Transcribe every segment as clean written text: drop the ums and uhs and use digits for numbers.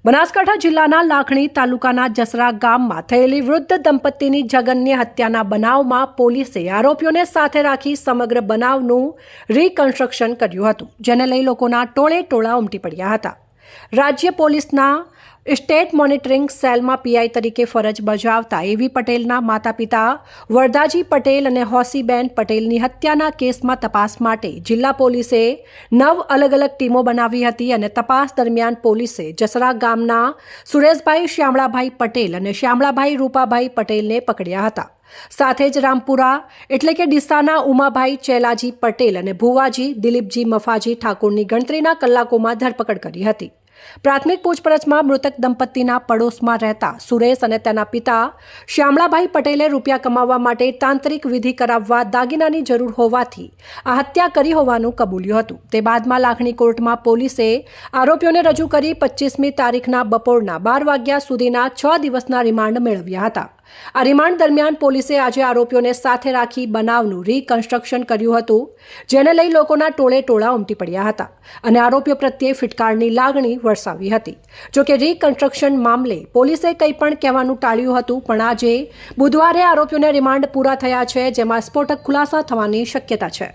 બનાસકાંઠા જિલ્લાના લાખણી તાલુકાના જસરા ગામમાં થયેલી વૃદ્ધ દંપતીની જઘન્ય હત્યાના બનાવમાં પોલીસે આરોપીઓને સાથે રાખી સમગ્ર બનાવનું રીકન્સ્ટ્રક્શન કર્યું હતું, જેને લઈ લોકોના ટોળે ટોળા ઉમટી પડ્યા હતા। રાજ્ય પોલીસના સ્ટેટ મોનિટરિંગ સેલમાં પીઆઈ તરીકે ફરજ બજાવતા એવી પટેલના માતા પિતા વરદાજી પટેલ અને હોસીબેન પટેલની હત્યાના કેસમાં તપાસ માટે જિલ્લા પોલીસે 9 અલગ અલગ ટીમો બનાવી હતી અને તપાસ દરમિયાન પોલીસે જસરા ગામના સુરેશભાઈ શ્યામળાભાઈ પટેલ અને શ્યામળાભાઈ રૂપાભાઈ પટેલને પકડ્યા હતા। સાથે જ રામપુરા એટલે કે ડીસાના ઉમાભાઈ ચેલાજી પટેલ અને ભુવાજી દિલીપજી મફાજી ઠાકોરની ગણતરીના કલાકોમાં ધરપકડ કરી હતી। પ્રાથમિક પૂછપરછમાં મૃતક દંપતીના પડોશમાં રહેતા સુરેશ અને તેના પિતા શ્યામળાભાઈ પટેલે રૂપિયા કમાવવા માટે તાંત્રિક વિધિ કરાવવા દાગીનાની જરૂર હોવાથી આ હત્યા કરી હોવાનું કબૂલ્યું હતું। તે બાદમાં લાખણી કોર્ટમાં પોલીસે આરોપીઓને રજૂ કરી 25મી તારીખના બપોરના 12 વાગ્યા સુધીના 6 દિવસના રિમાન્ડ મેળવ્યા હતા। આ રિમાન્ડ દરમિયાન પોલીસે આજે આરોપીઓને સાથે રાખી બનાવનું રીકન્સ્ટ્રક્શન કર્યું હતું, જેને લઈ લોકોના ટોળે ટોળા ઉમટી પડ્યા હતા અને આરોપીઓ પ્રત્યે ફિટકારની લાગણી વરસાવી હતી। જોકે રીકન્સ્ટ્રક્શન મામલે પોલીસે કંઈ પણ કહેવાનું ટાળ્યું હતું, પણ આજે બુધવારે આરોપીઓને રિમાન્ડ પૂરા થયા છે, જેમાં સ્ફોટક ખુલાસા થવાની શક્યતા છે।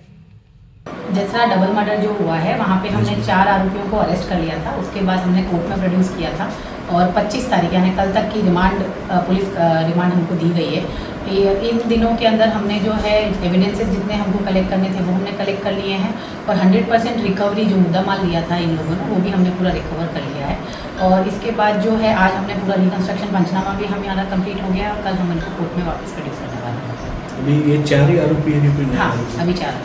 जसरा डबल मर्डर जो हुआ है वहाँ पे हमने 4 आरोपियों को अरेस्ट कर लिया था। उसके बाद हमने कोर्ट में प्रोड्यूस किया था और 25 तारीख यानी कल तक की रिमांड पुलिस रिमांड हमको दी गई है। इन दिनों के अंदर हमने जो है एविडेंसेस जितने हमको कलेक्ट करने थे वो हमने कलेक्ट कर लिए हैं और 100% रिकवरी जो मुद्दा माल लिया था इन लोगों ने वो भी हमने पूरा रिकवर कर लिया है। और इसके बाद जो है आज हमने पूरा रिकन्स्ट्रक्शन पंचनामा भी हमारा कंप्लीट हो गया है और कल हम इनको कोर्ट में वापस प्रोड्यूस करने वाले हैं। अभी ये 4 ही आरोपी हैं? हाँ, अभी 4